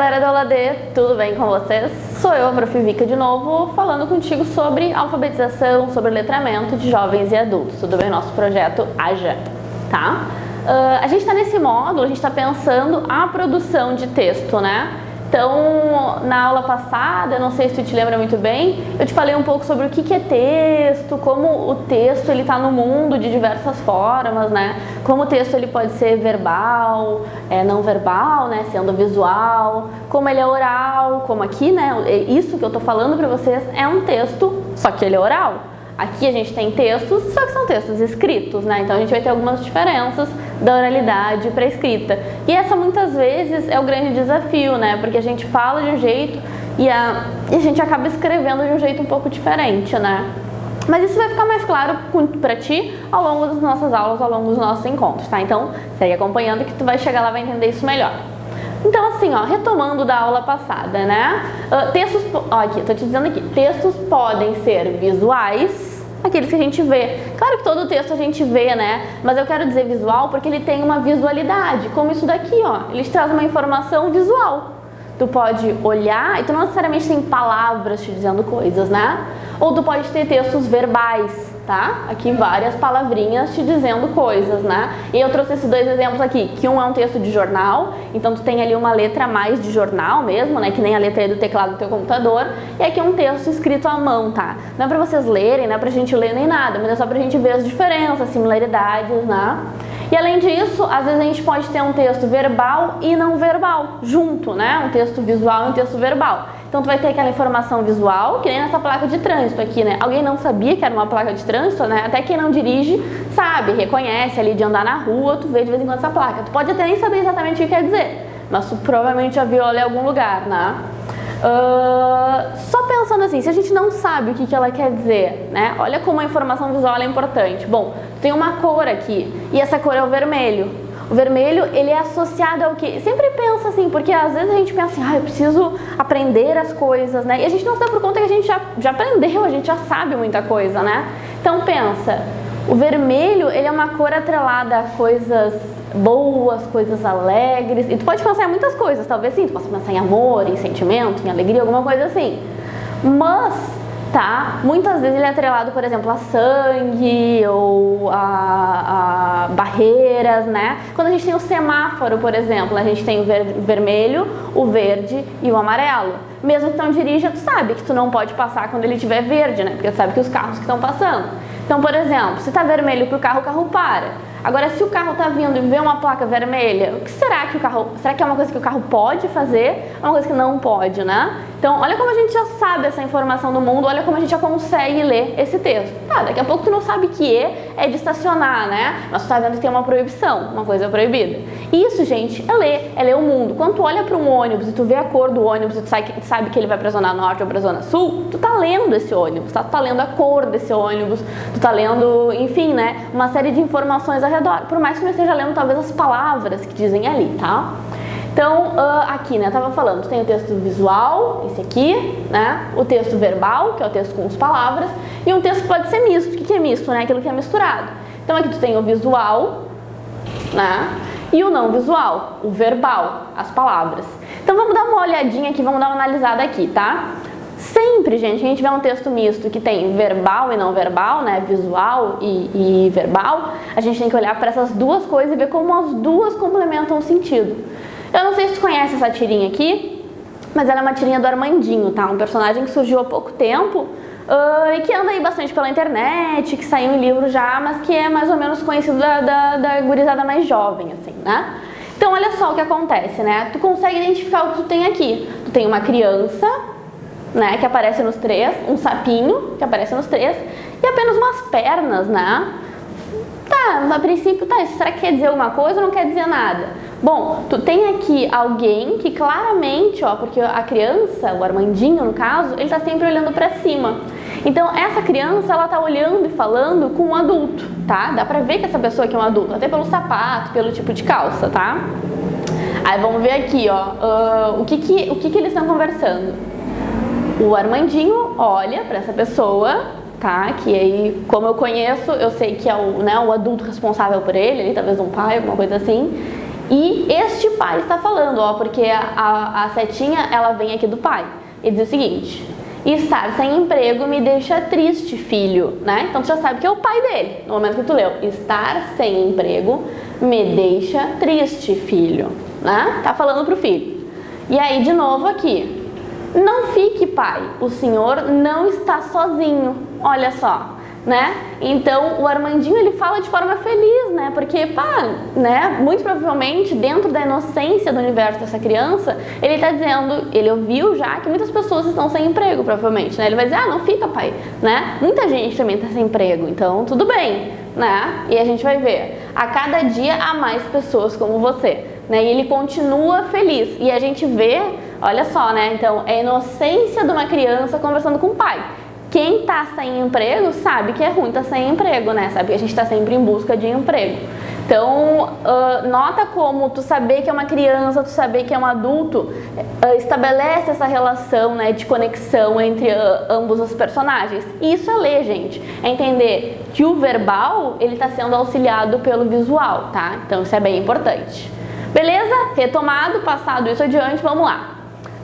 galera do Aula D, tudo bem com vocês? Sou eu, a Prof. Vika, de novo, falando contigo sobre alfabetização, sobre letramento de jovens e adultos, tudo bem? Nosso projeto AJA, tá? A gente está nesse módulo, a gente está pensando a produção de texto, né? Então, na aula passada, não sei se tu te lembra muito bem, eu te falei um pouco sobre o que é texto, como o texto ele está no mundo de diversas formas, né? Como o texto ele pode ser verbal, não verbal, né? Sendo visual, como ele é oral, como aqui, né? Isso que eu estou falando para vocês é um texto, só que ele é oral. Aqui a gente tem textos, só que são textos escritos, né? Então a gente vai ter algumas diferenças da oralidade para a escrita. E essa muitas vezes é o grande desafio, né? Porque a gente fala de um jeito e a gente acaba escrevendo de um jeito um pouco diferente, né? Mas isso vai ficar mais claro para ti ao longo das nossas aulas, ao longo dos nossos encontros, tá? Então segue acompanhando que tu vai chegar lá e vai entender isso melhor. Então assim, ó, retomando da aula passada, né? Textos, ó, aqui, tô te dizendo aqui, textos podem ser visuais, aqueles que a gente vê. Claro que todo texto a gente vê, né? Mas eu quero dizer visual porque ele tem uma visualidade, como isso daqui, ó. Ele te traz uma informação visual. Tu pode olhar e tu não necessariamente tem palavras te dizendo coisas, né? Ou tu pode ter textos verbais, tá? Aqui várias palavrinhas te dizendo coisas, né? E eu trouxe esses dois exemplos aqui, que um é um texto de jornal, então tu tem ali uma letra a mais de jornal mesmo, né? Que nem a letra aí do teclado do teu computador. E aqui é um texto escrito à mão, tá? Não é pra vocês lerem, não é pra gente ler nem nada, mas é só pra gente ver as diferenças, similaridades, né? E além disso, às vezes a gente pode ter um texto verbal e não verbal, junto, né? Um texto visual e um texto verbal. Então tu vai ter aquela informação visual, que nem nessa placa de trânsito aqui, né? Alguém não sabia que era uma placa de trânsito, né? Até quem não dirige sabe, reconhece ali de andar na rua, tu vê de vez em quando essa placa. Tu pode até nem saber exatamente o que quer dizer, mas tu provavelmente já viu ela em algum lugar, né? Só pensando assim, se a gente não sabe o que ela quer dizer, né? Olha como a informação visual é importante. Bom, tem uma cor aqui, e essa cor é o vermelho. O vermelho, ele é associado ao quê? Sempre pensa assim, porque às vezes a gente pensa assim, eu preciso aprender as coisas, né? E a gente não se dá por conta que a gente já aprendeu, a gente já sabe muita coisa, né? Então pensa, o vermelho, ele é uma cor atrelada a coisas boas, coisas alegres, e tu pode pensar em muitas coisas, talvez sim, tu possa pensar em amor, em sentimento, em alegria, alguma coisa assim. Mas, tá, muitas vezes ele é atrelado, por exemplo, a sangue ou a barreiras, né? Quando a gente tem o semáforo, por exemplo, a gente tem o vermelho, o verde e o amarelo. Mesmo que tu não dirija, tu sabe que tu não pode passar quando ele estiver verde, né? Porque tu sabe que os carros que estão passando. Então, por exemplo, se tá vermelho pro carro, o carro para. Agora, se o carro tá vindo e vê uma placa vermelha, o que será que o carro... Será que é uma coisa que o carro pode fazer? É uma coisa que não pode, né? Então, olha como a gente já sabe essa informação do mundo, olha como a gente já consegue ler esse texto. Tá, daqui a pouco tu não sabe que é de estacionar, né? Mas tu tá vendo que tem uma proibição, uma coisa proibida. Isso, gente, é ler o mundo. Quando tu olha para um ônibus e tu vê a cor do ônibus e tu sabe que ele vai pra Zona Norte ou pra Zona Sul, tu tá lendo esse ônibus, tá? Tu tá lendo a cor desse ônibus, tu tá lendo, enfim, né? Uma série de informações ao redor. Por mais que não esteja lendo, talvez, as palavras que dizem ali, tá? Então, aqui, né, eu tava falando, tu tem o texto visual, esse aqui, né, o texto verbal, que é o texto com as palavras, e um texto que pode ser misto. O que é misto, né? Aquilo que é misturado. Então, aqui tu tem o visual, né, e o não visual, o verbal, as palavras. Então, vamos dar uma olhadinha aqui, vamos dar uma analisada aqui, tá? Sempre, gente, a gente vê um texto misto que tem verbal e não verbal, né, visual e verbal, a gente tem que olhar para essas duas coisas e ver como as duas complementam o sentido. Eu não sei se tu conhece essa tirinha aqui, mas ela é uma tirinha do Armandinho, tá? Um personagem que surgiu há pouco tempo e que anda aí bastante pela internet, que saiu em livro já, mas que é mais ou menos conhecido da gurizada mais jovem, assim, né? Então, olha só o que acontece, né? Tu consegue identificar o que tu tem aqui. Tu tem uma criança, né, que aparece nos três, um sapinho que aparece nos três e apenas umas pernas, né? Tá, a princípio, tá, isso será que quer dizer alguma coisa ou não quer dizer nada? Bom, tu tem aqui alguém que claramente, ó, porque a criança, o Armandinho no caso, ele tá sempre olhando pra cima. Então, essa criança, ela tá olhando e falando com um adulto, tá? Dá pra ver que essa pessoa aqui é um adulto, até pelo sapato, pelo tipo de calça, tá? Aí, vamos ver aqui, ó, o que eles estão conversando. O Armandinho olha para essa pessoa, tá? Que aí, como eu conheço, eu sei que é o adulto responsável por ele, talvez um pai, alguma coisa assim. E este pai está falando, ó, porque a setinha, ela vem aqui do pai. Ele diz o seguinte: estar sem emprego me deixa triste, filho, né? Então tu já sabe que é o pai dele, no momento que tu leu. Estar sem emprego me deixa triste, filho, né? Tá falando pro filho. E aí, de novo aqui. Não fique, pai, o senhor não está sozinho, olha só, né? Então, o Armandinho, ele fala de forma feliz, né? Porque, pá, né? Muito provavelmente, dentro da inocência do universo dessa criança, ele tá dizendo, ele ouviu já que muitas pessoas estão sem emprego, provavelmente, né? Ele vai dizer, ah, não fica, pai, né? Muita gente também tá sem emprego, então tudo bem, né? E a gente vai ver, a cada dia há mais pessoas como você, né? E ele continua feliz, e a gente vê, olha só, né? Então, é a inocência de uma criança conversando com o pai. Quem tá sem emprego sabe que é ruim tá sem emprego, né? Sabe que a gente tá sempre em busca de emprego. Então, nota como tu saber que é uma criança, tu saber que é um adulto, estabelece essa relação, né, de conexão entre ambos os personagens. E isso é ler, gente. É entender que o verbal, ele tá sendo auxiliado pelo visual, tá? Então, isso é bem importante. Beleza? Retomado, passado isso adiante, vamos lá.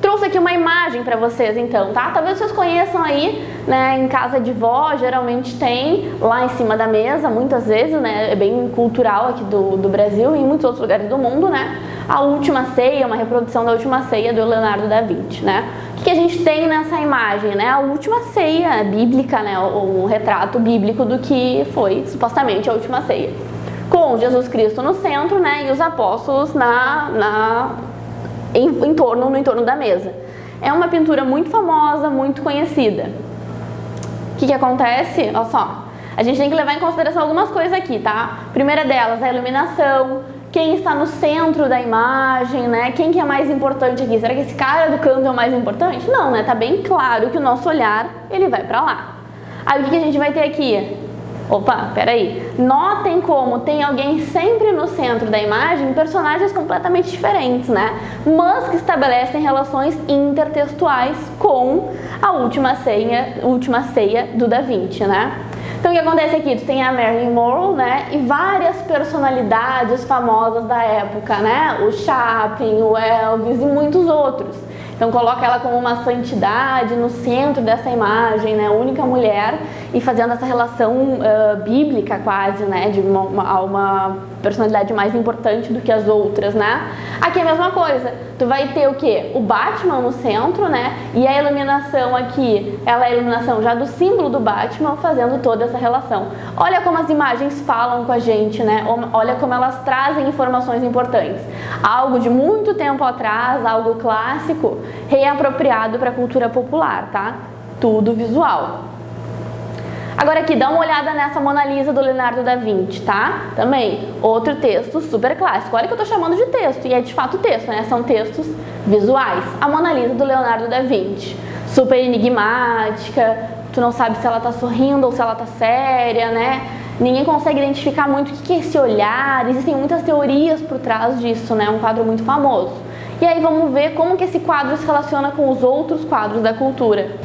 Trouxe aqui uma imagem para vocês então, tá? Talvez vocês conheçam aí, né, em casa de vó, geralmente tem lá em cima da mesa, muitas vezes, né, é bem cultural aqui do Brasil e em muitos outros lugares do mundo, né? A Última Ceia, uma reprodução da Última Ceia do Leonardo da Vinci, né? O que a gente tem nessa imagem, né? A Última Ceia bíblica, né, um retrato bíblico do que foi supostamente a Última Ceia. Com Jesus Cristo no centro, né, e os apóstolos no entorno da mesa. É uma pintura muito famosa, muito conhecida. O que acontece? Olha só, a gente tem que levar em consideração algumas coisas aqui, tá? Primeira delas, a iluminação, quem está no centro da imagem, né? Quem que é mais importante aqui? Será que esse cara do canto é o mais importante? Não, né? Tá bem claro que o nosso olhar, ele vai pra lá. Aí o que a gente vai ter aqui? Opa, peraí. Notem como tem alguém sempre no centro da imagem, personagens completamente diferentes, né? Mas que estabelecem relações intertextuais com a Última Ceia do Da Vinci, né? Então o que acontece aqui? Tu tem a Marilyn Monroe, né? E várias personalidades famosas da época, né? O Chaplin, o Elvis e muitos outros. Então coloca ela como uma santidade no centro dessa imagem, né, única mulher, e fazendo essa relação bíblica quase, né, de uma personalidade mais importante do que as outras, né. Aqui é a mesma coisa, tu vai ter o quê? O Batman no centro, né, e a iluminação aqui, ela é a iluminação já do símbolo do Batman, fazendo toda essa relação. Olha como as imagens falam com a gente, né, olha como elas trazem informações importantes. Algo de muito tempo atrás, algo clássico, reapropriado para a cultura popular, tá? Tudo visual. Agora aqui, dá uma olhada nessa Mona Lisa do Leonardo da Vinci, tá? Também, outro texto super clássico. Olha que eu tô chamando de texto, e é de fato texto, né? São textos visuais. A Mona Lisa do Leonardo da Vinci. Super enigmática, tu não sabe se ela tá sorrindo ou se ela tá séria, né? Ninguém consegue identificar muito o que é esse olhar, existem muitas teorias por trás disso, né? Um quadro muito famoso. E aí vamos ver como que esse quadro se relaciona com os outros quadros da cultura.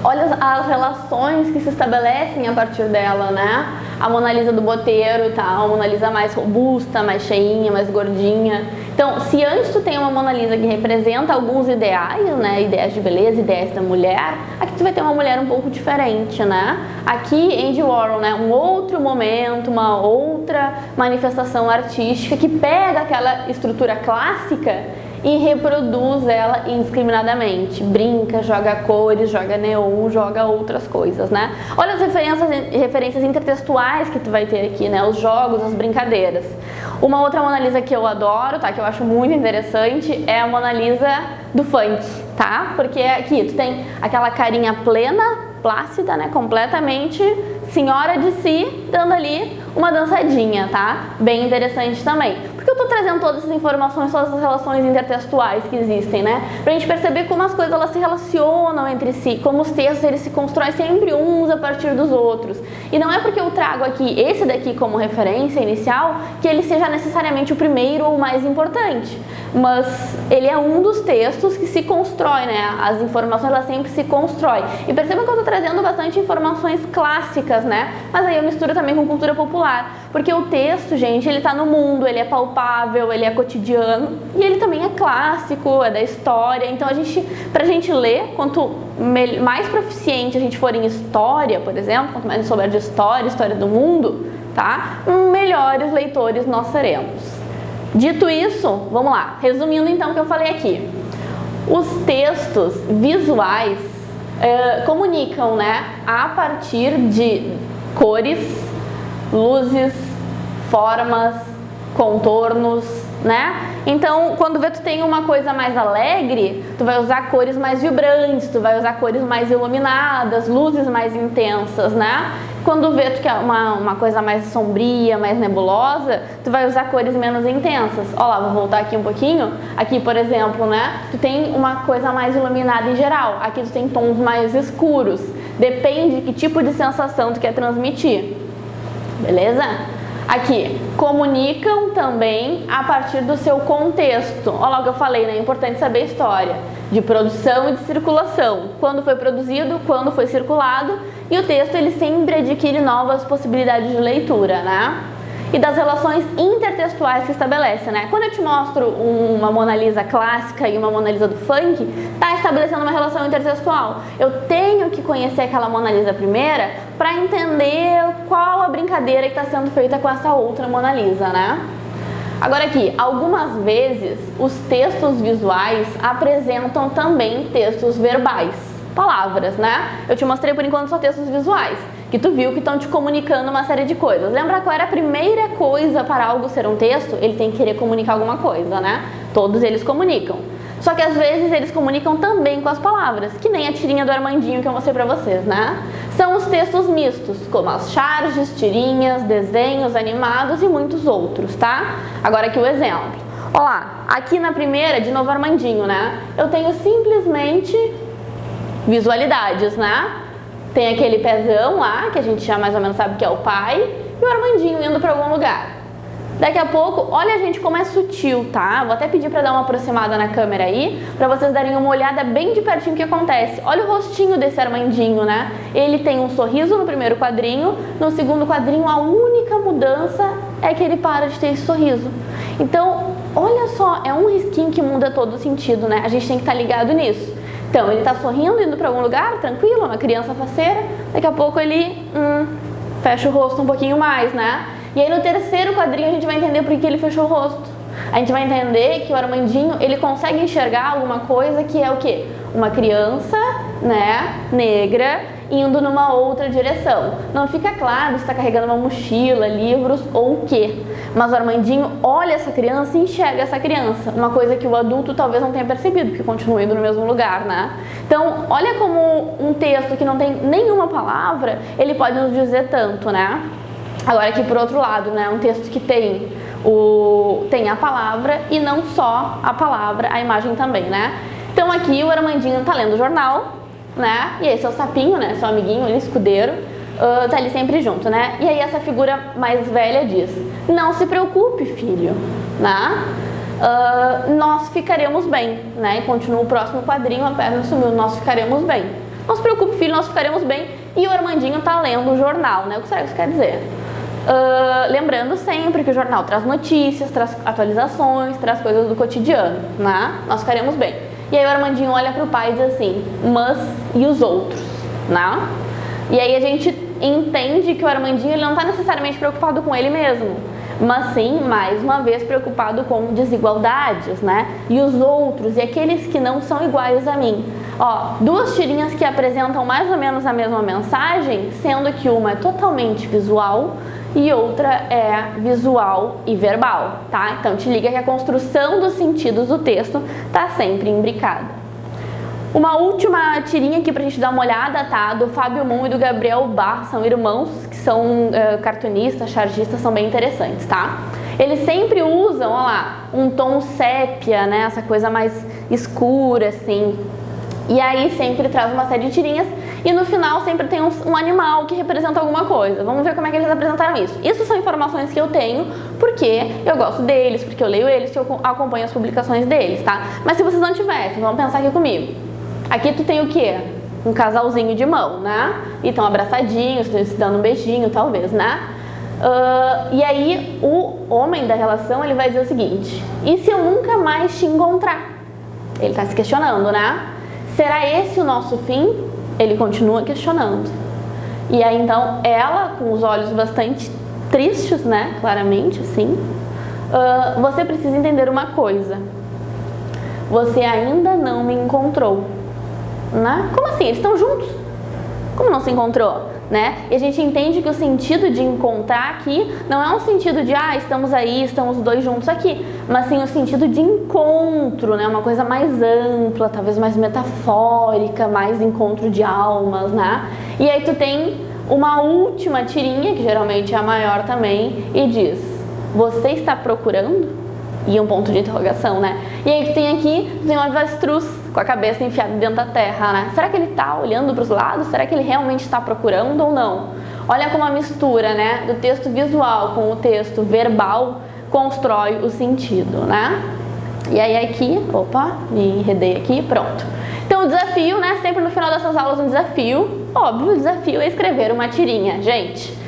Olha as relações que se estabelecem a partir dela, né? A Mona Lisa do Boteiro, tá? A Mona Lisa mais robusta, mais cheinha, mais gordinha. Então, se antes tu tem uma Mona Lisa que representa alguns ideais, né? Ideias de beleza, ideias da mulher, aqui tu vai ter uma mulher um pouco diferente, né? Aqui, Andy Warhol, né? Um outro momento, uma outra manifestação artística que pega aquela estrutura clássica e reproduz ela indiscriminadamente. Brinca, joga cores, joga neon, joga outras coisas, né? Olha as referências intertextuais que tu vai ter aqui, né? Os jogos, as brincadeiras. Uma outra Mona Lisa que eu adoro, tá? Que eu acho muito interessante, é a Mona Lisa do funk, tá? Porque aqui tu tem aquela carinha plena, plácida, né? Completamente senhora de si, dando ali uma dançadinha, tá? Bem interessante também. Porque eu tô trazendo todas essas informações, todas as relações intertextuais que existem, né? Pra gente perceber como as coisas elas se relacionam entre si, como os textos eles se constroem sempre uns a partir dos outros. E não é porque eu trago aqui esse daqui como referência inicial que ele seja necessariamente o primeiro ou o mais importante. Mas ele é um dos textos que se constrói, né? As informações elas sempre se constroem. E percebam que eu tô trazendo bastante informações clássicas, né? Mas aí eu misturo também com cultura popular. popular, porque o texto, gente, ele tá no mundo, ele é palpável, ele é cotidiano e ele também é clássico, é da história. Então pra gente ler, quanto mais proficiente a gente for em história, por exemplo, quanto mais a gente souber de história do mundo, tá? Melhores leitores nós seremos. Dito isso, vamos lá, resumindo então o que eu falei aqui. Os textos visuais comunicam, né, a partir de cores, luzes, formas, contornos, né? Então, quando vê tu tem uma coisa mais alegre, tu vai usar cores mais vibrantes, tu vai usar cores mais iluminadas, luzes mais intensas, né? Quando vê tu quer uma coisa mais sombria, mais nebulosa, tu vai usar cores menos intensas. Ó lá, vou voltar aqui um pouquinho. Aqui, por exemplo, né? Tu tem uma coisa mais iluminada em geral. Aqui tu tem tons mais escuros. Depende de que tipo de sensação tu quer transmitir. Beleza? Aqui, comunicam também a partir do seu contexto. Olha lá o que eu falei, né? É importante saber a história de produção e de circulação. Quando foi produzido, quando foi circulado, e o texto ele sempre adquire novas possibilidades de leitura, né? E das relações intertextuais que estabelece, né? Quando eu te mostro uma Mona Lisa clássica e uma Mona Lisa do funk, tá estabelecendo uma relação intertextual. Eu tenho que conhecer aquela Mona Lisa primeira para entender qual a brincadeira que está sendo feita com essa outra Mona Lisa, né? Agora aqui, algumas vezes os textos visuais apresentam também textos verbais, palavras, né? Eu te mostrei por enquanto só textos visuais, que tu viu que estão te comunicando uma série de coisas. Lembra qual era a primeira coisa para algo ser um texto? Ele tem que querer comunicar alguma coisa, né? Todos eles comunicam. Só que às vezes eles comunicam também com as palavras, que nem a tirinha do Armandinho que eu mostrei pra vocês, né? São os textos mistos, como as charges, tirinhas, desenhos animados e muitos outros, tá? Agora aqui o exemplo. Olha lá, aqui na primeira, de novo Armandinho, né? Eu tenho simplesmente visualidades, né? Tem aquele pezão lá, que a gente já mais ou menos sabe que é o pai, e o Armandinho indo pra algum lugar. Daqui a pouco, olha gente como é sutil, tá? Vou até pedir pra dar uma aproximada na câmera aí, pra vocês darem uma olhada bem de pertinho o que acontece. Olha o rostinho desse Armandinho, né? Ele tem um sorriso no primeiro quadrinho, no segundo quadrinho a única mudança é que ele para de ter esse sorriso. Então, olha só, é um risquinho que muda todo o sentido, né? A gente tem que estar ligado nisso. Então, ele tá sorrindo, indo pra algum lugar, tranquilo, uma criança faceira, daqui a pouco ele fecha o rosto um pouquinho mais, né? E aí no terceiro quadrinho a gente vai entender por que ele fechou o rosto. A gente vai entender que o Armandinho, ele consegue enxergar alguma coisa que é o quê? Uma criança, né, negra, indo numa outra direção. Não fica claro se está carregando uma mochila, livros ou o quê. Mas o Armandinho olha essa criança e enxerga essa criança. Uma coisa que o adulto talvez não tenha percebido, porque continua indo no mesmo lugar, né? Então, olha como um texto que não tem nenhuma palavra, ele pode nos dizer tanto, né? Agora aqui por outro lado, né, um texto que tem a palavra e não só a palavra, a imagem também, né? Então aqui o Armandinho tá lendo o jornal, né? E aí seu sapinho, né, seu amiguinho ali, escudeiro, tá ali sempre junto, né? E aí essa figura mais velha diz: não se preocupe, filho, né? Nós ficaremos bem, né? E continua o próximo quadrinho, a perna sumiu, nós ficaremos bem. Não se preocupe, filho, nós ficaremos bem. E o Armandinho tá lendo o jornal, né? O que será que isso quer dizer? Lembrando sempre que o jornal traz notícias, traz atualizações, traz coisas do cotidiano, né? Nós ficaremos bem. E aí o Armandinho olha pro pai e diz assim: mas e os outros, né? E aí a gente entende que o Armandinho ele não está necessariamente preocupado com ele mesmo, mas sim, mais uma vez, preocupado com desigualdades, né? E os outros, e aqueles que não são iguais a mim. Ó, duas tirinhas que apresentam mais ou menos a mesma mensagem, sendo que uma é totalmente visual e outra é visual e verbal, tá? Então te liga que a construção dos sentidos do texto tá sempre imbricada. Uma última tirinha aqui pra gente dar uma olhada, tá? Do Fábio Moon e do Gabriel Barr, são irmãos que são cartunistas, chargistas, são bem interessantes, tá? Eles sempre usam, ó lá, um tom sépia, né? Essa coisa mais escura, assim. E aí sempre traz uma série de tirinhas e no final sempre tem um animal que representa alguma coisa. Vamos ver como é que eles apresentaram isso. Isso são informações que eu tenho porque eu gosto deles, porque eu leio eles, que eu acompanho as publicações deles, tá? Mas se vocês não tivessem, vamos pensar aqui comigo. Aqui tu tem o quê? Um casalzinho de mão, né? E estão abraçadinhos, se dando um beijinho, talvez, né? E aí o homem da relação, ele vai dizer o seguinte: e se eu nunca mais te encontrar? Ele está se questionando, né? Será esse o nosso fim? Ele continua questionando. E aí então ela, com os olhos bastante tristes, né? Claramente, assim, você precisa entender uma coisa: você ainda não me encontrou, né? Como assim? Eles estão juntos? Como não se encontrou? Né? E a gente entende que o sentido de encontrar aqui não é um sentido de estamos aí, estamos os dois juntos aqui, mas sim o sentido de encontro, né? Uma coisa mais ampla, talvez mais metafórica, mais encontro de almas, né? E aí tu tem uma última tirinha, que geralmente é a maior também, e diz: você está procurando? E um ponto de interrogação, né? E aí tu tem aqui, tem um avestruz com a cabeça enfiada dentro da terra, né? Será que ele está olhando para os lados? Será que ele realmente está procurando ou não? Olha como a mistura, né, do texto visual com o texto verbal constrói o sentido, né? E aí aqui, opa, me enredei aqui, pronto. Então o desafio, né, sempre no final dessas aulas um desafio, óbvio, o desafio é escrever uma tirinha, gente.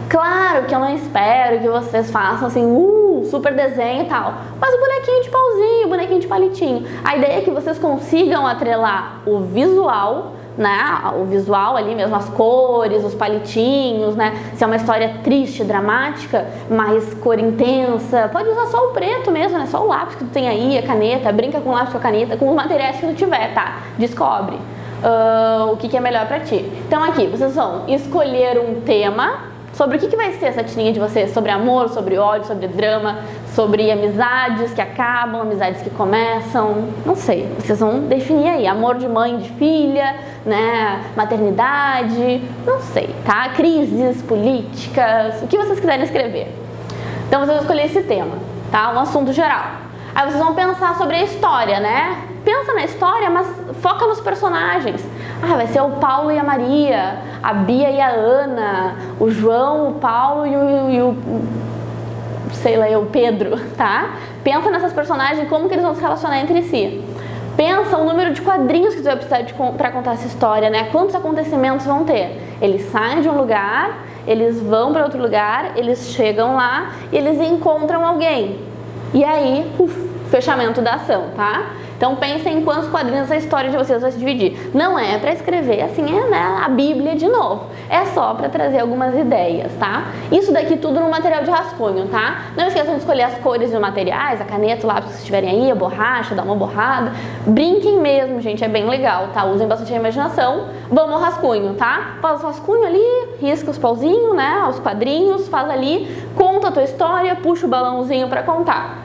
Claro que eu não espero que vocês façam assim, super desenho e tal, mas o bonequinho de pauzinho, o bonequinho de palitinho. A ideia é que vocês consigam atrelar o visual, né, o visual ali mesmo, as cores, os palitinhos, né, se é uma história triste, dramática, mais cor intensa, pode usar só o preto mesmo, né, só o lápis que tu tem aí, a caneta, brinca com o lápis, com a caneta, com os materiais que tu tiver, tá, descobre o que é melhor pra ti. Então aqui, vocês vão escolher um tema. Sobre o que vai ser essa tirinha de vocês? Sobre amor, sobre ódio, sobre drama, sobre amizades que acabam, amizades que começam, não sei. Vocês vão definir aí, amor de mãe, de filha, né, maternidade, não sei, tá? Crises políticas, o que vocês quiserem escrever. Então vocês vão escolher esse tema, tá? Um assunto geral. Aí vocês vão pensar sobre a história, né? Pensa na história, mas foca nos personagens. Vai ser o Paulo e a Maria, a Bia e a Ana, o João, o Paulo e o sei lá, o Pedro, tá? Pensa nessas personagens, como que eles vão se relacionar entre si. Pensa o número de quadrinhos que tu vai precisar para contar essa história, né? Quantos acontecimentos vão ter? Eles saem de um lugar, eles vão para outro lugar, eles chegam lá e eles encontram alguém. E aí, fechamento da ação, tá? Então pensem em quantos quadrinhos a história de vocês vai se dividir. Não é para escrever assim, né, a Bíblia de novo. É só para trazer algumas ideias, tá? Isso daqui tudo no material de rascunho, tá? Não esqueçam de escolher as cores dos materiais, a caneta, o lápis que estiverem aí, a borracha, dá uma borrada. Brinquem mesmo, gente, é bem legal, tá? Usem bastante a imaginação. Vamos ao rascunho, tá? Faz o rascunho ali, risca os pauzinhos, né, os quadrinhos, faz ali, conta a tua história, puxa o balãozinho para contar.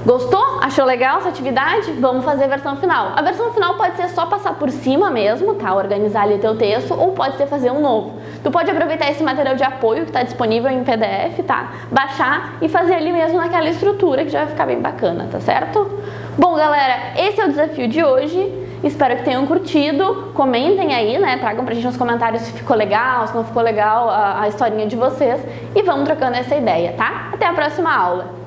Gostou? Achou legal essa atividade? Vamos fazer a versão final. A versão final pode ser só passar por cima mesmo, tá? Organizar ali o teu texto, ou pode ser fazer um novo. Tu pode aproveitar esse material de apoio que está disponível em PDF, tá? Baixar e fazer ali mesmo naquela estrutura que já vai ficar bem bacana, tá certo? Bom, galera, esse é o desafio de hoje. Espero que tenham curtido. Comentem aí, né? Tragam pra gente nos comentários se ficou legal, se não ficou legal a historinha de vocês. E vamos trocando essa ideia, tá? Até a próxima aula!